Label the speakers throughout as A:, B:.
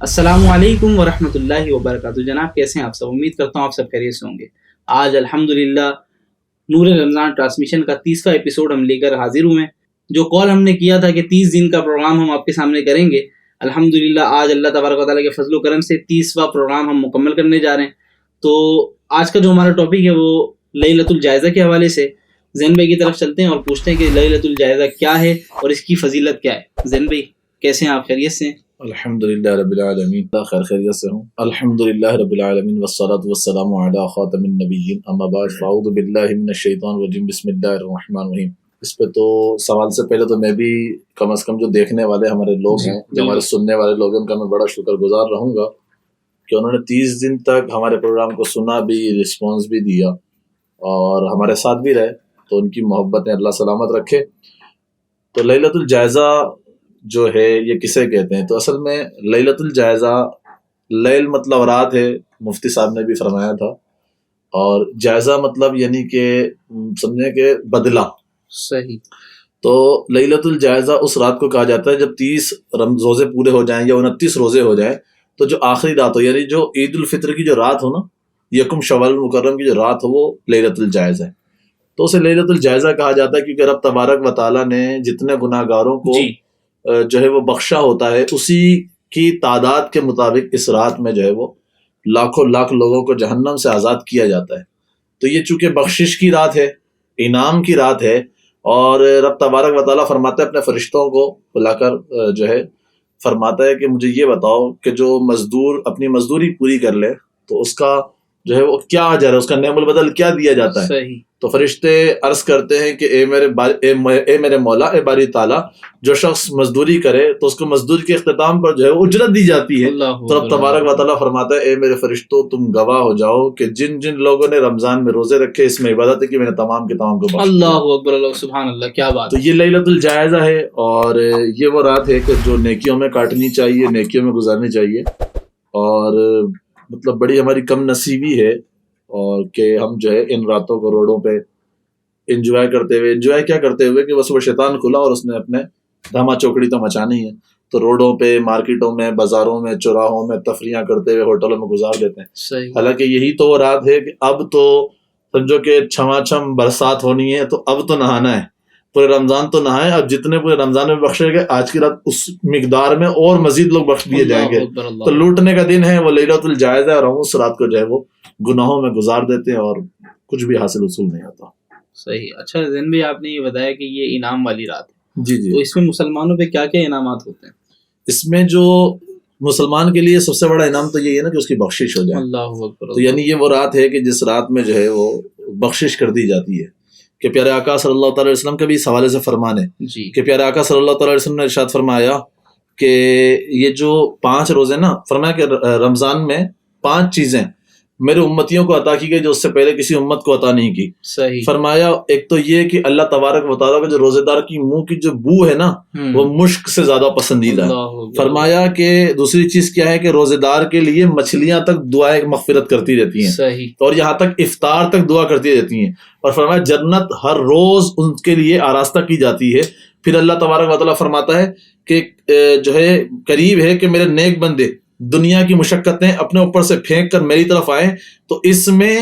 A: السلام علیکم ورحمۃ اللہ وبرکاتہ. جناب کیسے ہیں آپ سب؟ امید کرتا ہوں آپ سب خیریت سے ہوں گے. آج الحمدللہ نور رمضان ٹرانسمیشن کا 30واں ایپیسوڈ ہم لے کر حاضر ہوئے ہیں. جو کال ہم نے کیا تھا کہ 30 دن کا پروگرام ہم آپ کے سامنے کریں گے، الحمدللہ آج اللہ تبارک و تعالیٰ کے فضل و کرم سے 30واں پروگرام ہم مکمل کرنے جا رہے ہیں. تو آج کا جو ہمارا ٹاپک ہے وہ لیلۃ الجائزہ کے حوالے سے زین بھائی کی طرف چلتے ہیں اور پوچھتے ہیں کہ لیلۃ الجائزہ کیا ہے اور اس کی فضیلت کیا ہے. زین بھائی کیسے ہیں آپ؟ خیریت سے ہیں؟
B: الحمدللہ رب العالمین، اللہ خیریت سے ہوں. الحمدللہ رب العالمین والصلاة والسلام علی خاتم النبیین، اما بعد فاعوذ باللہ من الشیطان الرجیم، بسم اللہ الرحمن الرحیم. اس پہ تو سوال سے پہلے تو میں بھی کم از کم جو دیکھنے والے ہمارے لوگ ہیں، جو ہمارے سننے والے لوگ ہیں، ان کا میں بڑا شکر گزار رہوں گا کہ انہوں نے 30 دن تک ہمارے پروگرام کو سنا بھی، رسپانس بھی دیا اور ہمارے ساتھ بھی رہے. تو ان کی محبتیں اللہ سلامت رکھے. تو لیلۃ الجائزہ جو ہے یہ کسے کہتے ہیں؟ تو اصل میں لیلۃ الجائزہ، لیل مطلب رات ہے، مفتی صاحب نے بھی فرمایا تھا، اور جائزہ مطلب یعنی کہ سمجھیں کہ بدلہ.
A: صحیح.
B: تو لیلۃ الجائزہ اس رات کو کہا جاتا ہے جب 30 روزے پورے ہو جائیں یا 29 روزے ہو جائیں، تو جو آخری رات ہو، یعنی جو عید الفطر کی جو رات ہو نا، یکم شوال المکرم کی جو رات ہو، وہ لیلۃ الجائزہ ہے. تو اسے لیلۃ الجائزہ کہا جاتا ہے کیونکہ رب تبارک و تعالیٰ نے جتنے گناہ گاروں کو جو ہے وہ بخشا ہوتا ہے، اسی کی تعداد کے مطابق اس رات میں جو ہے وہ لاکھوں لاکھ لوگوں کو جہنم سے آزاد کیا جاتا ہے. تو یہ چونکہ بخشش کی رات ہے، انعام کی رات ہے، اور رب تبارک و تعالیٰ فرماتا ہے اپنے فرشتوں کو بلا کر جو ہے فرماتا ہے کہ مجھے یہ بتاؤ کہ جو مزدور اپنی مزدوری پوری کر لے تو اس کا جو ہے وہ کیا اجر ہے، اس کا نعم البدل کیا دیا جاتا ہے.
A: صحیح. تو
B: فرشتے عرض کرتے ہیں کہ اے میرے مولا، اے باری تعالیٰ، جو شخص مزدوری کرے تو اس کو مزدور کے اختتام پر جو ہے اجرت دی جاتی ہے. تو رب تبارک و تعالیٰ فرماتا ہے اے میرے فرشتوں، تم گواہ ہو جاؤ کہ جن جن لوگوں نے رمضان میں روزے رکھے، اس میں عبادت ہے کہ میں نے تمام کے تمام کو بخش دیا.
A: اللہ اکبر، اللہ سبحان اللہ، کیا بات.
B: تو یہ لیلۃ الجائزہ ہے، اور یہ وہ رات ہے کہ جو نیکیوں میں کاٹنی چاہیے، نیکیوں میں گزارنی چاہیے. اور مطلب بڑی ہماری کم نصیبی ہے اور کہ ہم جو ہے ان راتوں کو روڈوں پہ انجوائے کرتے ہوئے کہ بس وہ شیطان کھلا اور اس نے اپنے دھما چوکڑی تو مچانی ہے، تو روڈوں پہ، مارکیٹوں میں، بازاروں میں، چوراہوں میں تفریحاں کرتے ہوئے ہوٹلوں میں گزار دیتے ہیں. حالانکہ یہی تو وہ رات ہے کہ اب تو سمجھو کہ چھما چھم برسات ہونی ہے، تو اب تو نہانا ہے. پورے رمضان تو نہائے، اب جتنے پورے رمضان میں بخشے گئے آج کی رات اس مقدار میں اور مزید لوگ بخش دیے جائیں گے. تو لوٹنے کا دن ہے وہ لیلۃ الجائزہ، اور ہم اس رات کو جو ہے وہ گناہوں میں گزار دیتے ہیں اور کچھ بھی حاصل وصول نہیں ہوتا.
A: صحیح. اچھا زین بھائی، آپ نے یہ بتایا کہ یہ انعام والی رات ہے.
B: جی.
A: تو اس میں مسلمانوں پہ کیا کیا انعامات ہوتے ہیں؟
B: اس میں جو مسلمان کے لیے سب سے بڑا انعام تو یہی ہے نا کہ اس کی بخشش ہو جائے.
A: اللہ اکبر.
B: تو یعنی یہ وہ رات ہے کہ جس رات میں جو ہے وہ بخشش کر دی جاتی ہے، کہ پیارے آقا صلی اللہ تعالی علیہ وسلم کا بھی اس حوالے سے فرمان ہے کہ پیارے آقا صلی اللہ تعالی علیہ وسلم نے ارشاد فرمایا کہ یہ جو 5 روزے نا، فرمایا کہ رمضان میں 5 چیزیں میرے امتیوں کو عطا کی گئی جو اس سے پہلے کسی امت کو عطا نہیں کی.
A: صحیح.
B: فرمایا ایک تو یہ کہ اللہ تبارک و تعالیٰ کا جو روزے دار کی منہ کی جو بو ہے نا، وہ مشک سے زیادہ پسندیدہ ہے. فرمایا کہ دوسری چیز کیا ہے کہ روزے دار کے لیے مچھلیاں تک دعائیں مغفرت کرتی رہتی ہیں.
A: صحیح. اور
B: یہاں تک افطار تک دعا کرتی رہتی ہیں. اور فرمایا جنت ہر روز ان کے لیے آراستہ کی جاتی ہے. پھر اللہ تبارک و تعالیٰ فرماتا ہے کہ جو ہے قریب ہے کہ میرے نیک بندے دنیا کی مشقتیں اپنے اوپر سے پھینک کر میری طرف آئیں، تو اس میں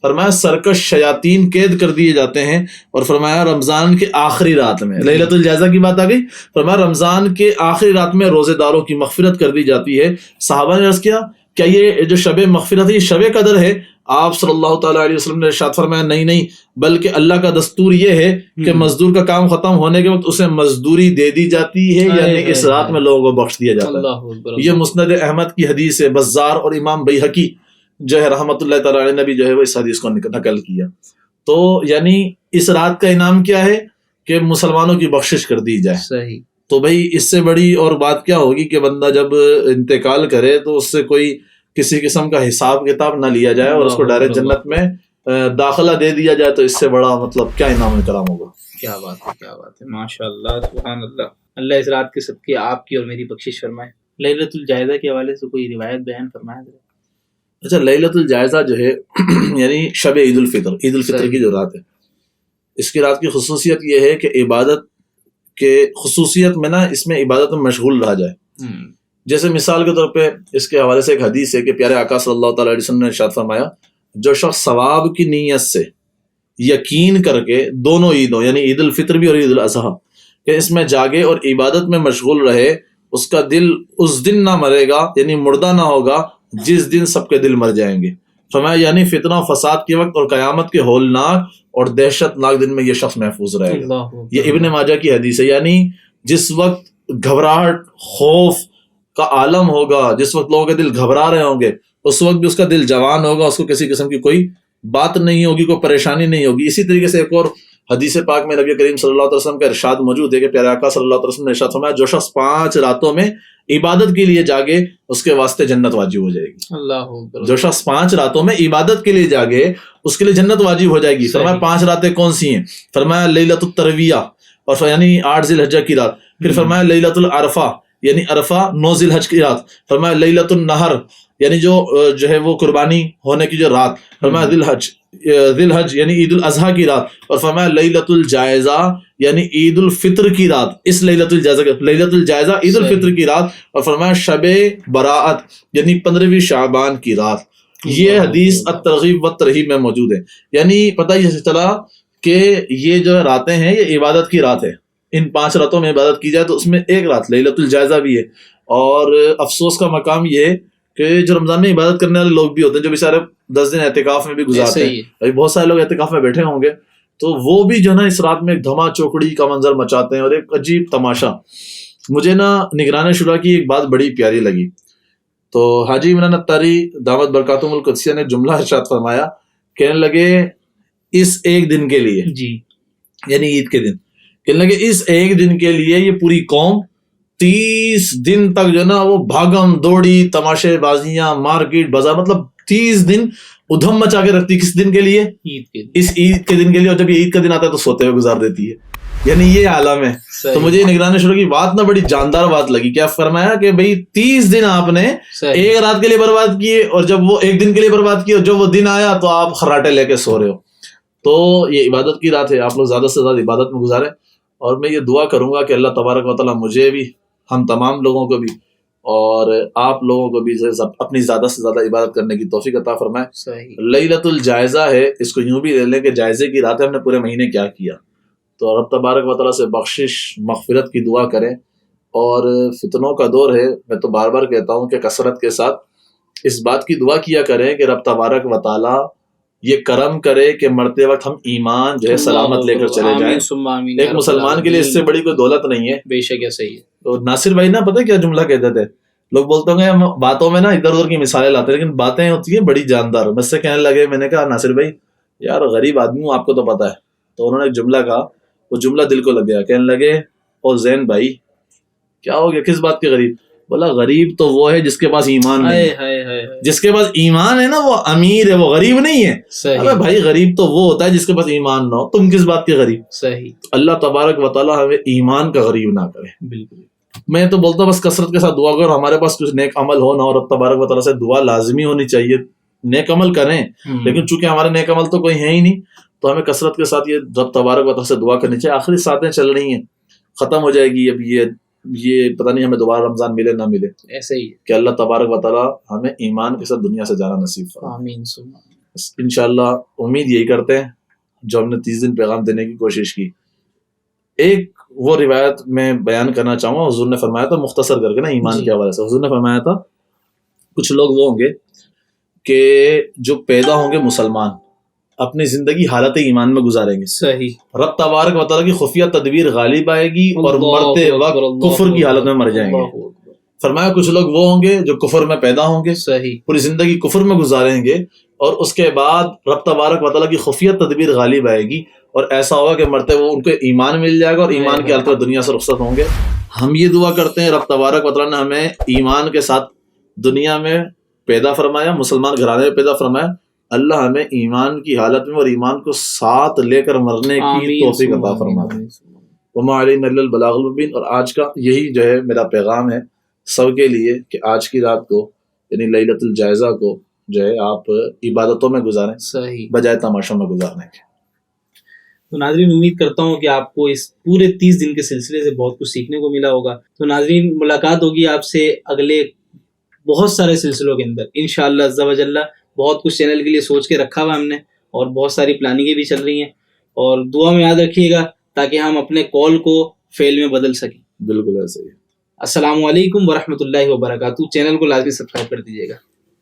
B: فرمایا سرکش شیاطین قید کر دیے جاتے ہیں. اور فرمایا رمضان کے آخری رات میں لیلۃ الجائزہ کی بات آ گئی، فرمایا رمضان کے آخری رات میں روزے داروں کی مغفرت کر دی جاتی ہے. صحابہ نے عرض کیا یہ جو شب مغفرت ہے یہ شب قدر ہے؟ آپ صلی اللہ تعالیٰ علیہ وسلم نے ارشاد فرمایا نہیں، بلکہ اللہ کا دستور یہ ہے کہ مزدور کا کام ختم ہونے کے وقت اسے مزدوری دے دی جاتی ہے، یعنی اس رات میں لوگوں کو بخش دیا جاتا ہے. یہ مسند احمد کی حدیث ہے. بزار اور امام بیہقی جو ہے رحمۃ اللہ تعالیٰ علیہ نے بھی جو ہے وہ اس حدیث کو نقل کیا. تو یعنی اس رات کا انعام کیا ہے کہ مسلمانوں کی بخشش کر دی جائے.
A: صحیح.
B: تو بھائی اس سے بڑی اور بات کیا ہوگی کہ بندہ جب انتقال کرے تو اس سے کوئی کسی قسم کا حساب کتاب نہ لیا جائے اور اس کو ڈائریکٹ جنت میں داخلہ دے دیا جائے. تو اس سے بڑا مطلب کیا انعام کرام ہوگا.
A: کیا بات ہے ماشاء اللہ، سبحان اللہ. اللہ اس رات کے صدقے آپ کی اور میری بخشش فرمائے. لیلۃ الجائزہ کے حوالے سے کوئی روایت بیان فرمائے.
B: اچھا، لیلۃ الجائزہ جو ہے یعنی شب عید الفطر کی جو رات ہے، اس کی رات کی خصوصیت یہ ہے کہ عبادت کے خصوصیت میں نا اس میں عبادت میں مشغول رہا جائے. جیسے مثال کے طور پہ اس کے حوالے سے ایک حدیث ہے کہ پیارے آقا صلی اللہ تعالیٰ علیہ وسلم نے ارشاد فرمایا جو شخص ثواب کی نیت سے یقین کر کے دونوں عیدوں یعنی عید الفطر بھی اور عید الاضحیٰ کہ اس میں جاگے اور عبادت میں مشغول رہے اس کا دل اس دن نہ مرے گا یعنی مردہ نہ ہوگا جس دن سب کے دل مر جائیں گے. فرمایا یعنی فتنہ و فساد کے وقت اور قیامت کے ہولناک اور دہشت ناک دن میں یہ شخص محفوظ رہے گا. یہ ابن ماجہ کی حدیث ہے. یعنی جس وقت گھبراہٹ خوف کا عالم ہوگا جس وقت لوگوں کے دل گھبرا رہے ہوں گے اس وقت بھی اس کا دل جوان ہوگا اس کو کسی قسم کی کوئی بات نہیں ہوگی کوئی پریشانی نہیں ہوگی. اسی طریقے سے ایک اور حدیث پاک میں نبی کریم صلی اللہ علیہ وسلم کا ارشاد موجود ہے کہ پیارے آقا صلی اللہ علیہ وسلم نے ارشاد فرمایا جو شخص 5 راتوں میں عبادت کے لیے جاگے اس کے واسطے جنت واجب ہو جائے گی.
A: اللہ
B: جو شخص 5 راتوں میں عبادت کے لیے جاگے اس کے لیے جنت واجب ہو جائے گی. فرمایا 5 راتیں کون سی ہیں؟ فرمایا لیلۃ الترویہ اور یعنی 8 ذی الحجہ کی رات. پھر فرمایا لیلۃ العرفہ یعنی عرفہ 9 ذی الحجہ کی رات. فرمایا لیلۃ النحر یعنی جو ہے وہ قربانی ہونے کی جو رات. فرمایا ذی الحج یعنی عید الاضحیٰ کی رات. اور فرمایا لیلۃ الجائزہ یعنی عید الفطر کی رات. اس لیلۃ الجائزہ عید الفطر کی رات. اور فرمایا شب براءت یعنی 15ویں شعبان کی رات. یہ حدیث الترغیب والترہیب میں موجود ہے. یعنی پتہ یہ چلا کہ یہ جو راتیں ہیں یہ عبادت کی رات ہے. ان 5 راتوں میں عبادت کی جائے تو اس میں ایک رات لیلۃ الجائزہ بھی ہے. اور افسوس کا مقام یہ ہے کہ جو رمضان میں عبادت کرنے والے لوگ بھی ہوتے ہیں جو بیچارے 10 دن اعتکاف میں بھی گزارتے ہیں. ابھی بہت سارے لوگ اعتکاف میں بیٹھے ہوں گے تو وہ بھی جو نا اس رات میں ایک دھما چوکڑی کا منظر مچاتے ہیں اور ایک عجیب تماشا. مجھے نا نگران شورا کی ایک بات بڑی پیاری لگی. تو حاجی عمران اتاری دعوت برکاتہم القدسیہ نے جملہ ارشاد فرمایا کہنے لگے اس ایک دن کے لیے
A: جی
B: یعنی عید کے دن کہنے لگے اس ایک دن کے لیے یہ پوری قوم 30 دن تک جو نا وہ بھاگم دوڑی تماشے بازیاں مارکیٹ بازار مطلب 30 دن ادھم مچا کے رکھتی. کس دن کے لیے؟
A: عید کے دن.
B: اس عید کے دن کے لیے. اور جب یہ عید کا دن آتا ہے تو سوتے ہوئے گزار دیتی ہے. یعنی یہ عالم ہے. تو مجھے نگران شروع کی بات نا بڑی جاندار بات لگی. کیا فرمایا کہ بھئی 30 دن آپ نے ایک رات کے لیے برباد کیے اور جب وہ ایک دن کے لیے برباد کیے اور جب وہ دن آیا تو آپ خراٹے لے کے سو رہے ہو. تو یہ عبادت کی رات ہے. آپ لوگ زیادہ سے زیادہ عبادت میں گزاریں. اور میں یہ دعا کروں گا کہ اللہ تبارک و تعالیٰ مجھے بھی ہم تمام لوگوں کو بھی اور آپ لوگوں کو بھی اپنی زیادہ سے زیادہ عبادت کرنے کی توفیق عطا فرمائے. لیلۃ الجائزہ ہے اس کو یوں بھی لے لیں کہ جائزے کی رات ہے ہم نے پورے مہینے کیا کیا. تو رب تبارک و تعالیٰ سے بخشش مغفرت کی دعا کریں. اور فتنوں کا دور ہے میں تو بار بار کہتا ہوں کہ کثرت کے ساتھ اس بات کی دعا کیا کریں کہ رب تبارک و تعالیٰ یہ کرم کرے کہ مرتے وقت ہم ایمان جو ہے سلامت لے کر چلے جائیں. ایک مسلمان کے لیے اس سے بڑی کوئی دولت نہیں ہے.
A: بے شک یہ صحیح ہے.
B: تو ناصر بھائی نا پتہ کیا جملہ کہتے تھے لوگ بولتے ہوں گے ہم باتوں میں نا ادھر ادھر کی مثالیں لاتے ہیں لیکن باتیں ہوتی ہیں بڑی جاندار. مجھ سے کہنے لگے میں نے کہا ناصر بھائی یار غریب آدمی ہوں آپ کو تو پتہ ہے. تو انہوں نے ایک جملہ کہا وہ جملہ دل کو لگ گیا. کہنے لگے او زین بھائی کیا ہو گیا کس بات کے غریب؟ بولا غریب تو وہ ہے جس کے پاس ایمان نہیں ہے. جس کے پاس ایمان ہے نا وہ امیر ہے وہ غریب نہیں ہے. ارے بھائی غریب تو وہ ہوتا ہے جس کے پاس ایمان نہ ہو. تم کس بات کے غریب؟ صحیح. اللہ تبارک و تعالیٰ ہمیں ایمان کا غریب نہ کرے. بالکل. میں تو بولتا ہوں بس کثرت کے ساتھ دعا کرو. ہمارے پاس کچھ نیک عمل ہو نہ ہو رب تبارک و تعالیٰ سے دعا لازمی ہونی چاہیے. نیک عمل کریں لیکن چونکہ ہمارے نیک عمل تو کوئی ہے ہی نہیں تو ہمیں کثرت کے ساتھ یہ رب تبارک و تعالیٰ سے دعا کرنی چاہیے. آخری ساتیں چل رہی ہیں ختم ہو جائے گی اب یہ پتہ نہیں ہمیں دوبارہ رمضان ملے نہ ملے. ایسے ہی کہ اللہ تبارک و تعالیٰ ہمیں ایمان کے ساتھ دنیا سے جانا نصیب فرمائے. آمین. انشاءاللہ امید یہی کرتے ہیں جو ہم نے 30 دن پیغام دینے کی کوشش کی. ایک وہ روایت میں بیان کرنا چاہوں گا. حضور نے فرمایا تھا مختصر کر کے نا ایمان کے حوالے سے حضور نے فرمایا تھا کچھ لوگ وہ ہوں گے کہ جو پیدا ہوں گے مسلمان اپنی زندگی حالت ایمان میں گزاریں گے. صحیح. رب تبارک و تعالیٰ کی خفیہ تدبیر غالب آئے گی اور مرتے وقت کفر کی حالت میں مر جائیں گے. فرمایا کچھ لوگ وہ ہوں گے جو کفر میں پیدا ہوں گے. صحیح. پوری زندگی کفر میں گزاریں گے اور اس کے بعد رب تبارک و تعالیٰ کی خفیہ تدبیر غالب آئے گی اور ایسا ہوگا کہ مرتے وہ ان کو ایمان مل جائے گا اور ایمان کی حالت میں دنیا سے رخصت ہوں گے. ہم یہ دعا کرتے ہیں رب تبارک و تعالیٰ نے ہمیں ایمان کے ساتھ دنیا میں پیدا فرمایا مسلمان گھرانے میں پیدا فرمایا. اللہ ہمیں ایمان کی حالت میں اور ایمان کو ساتھ لے کر مرنے کی توفیق عطا فرمائے. وما علینا الا البلاغ المبین. اور آج کا یہی جو ہے میرا پیغام ہے سب کے لیے کہ آج کی رات کو یعنی لیلۃ الجائزہ کو جو ہے آپ عبادتوں میں گزاریں. صحیح. بجائے تماشوں میں گزارنے کے.
A: تو ناظرین امید کرتا ہوں کہ آپ کو اس پورے 30 دن کے سلسلے سے بہت کچھ سیکھنے کو ملا ہوگا. تو ناظرین ملاقات ہوگی آپ سے اگلے بہت سارے سلسلوں کے اندر انشاءاللہ عز و جل. بہت کچھ چینل کے لیے سوچ کے رکھا ہوا ہم نے اور بہت ساری پلاننگیں بھی چل رہی ہیں, اور دعا میں یاد رکھیے گا تاکہ ہم اپنے کال کو فعل میں بدل سکیں.
B: بالکل ایسے ہی.
A: السلام علیکم ورحمۃ اللہ وبرکاتہ. چینل کو لازمی سبسکرائب کر دیجیے گا.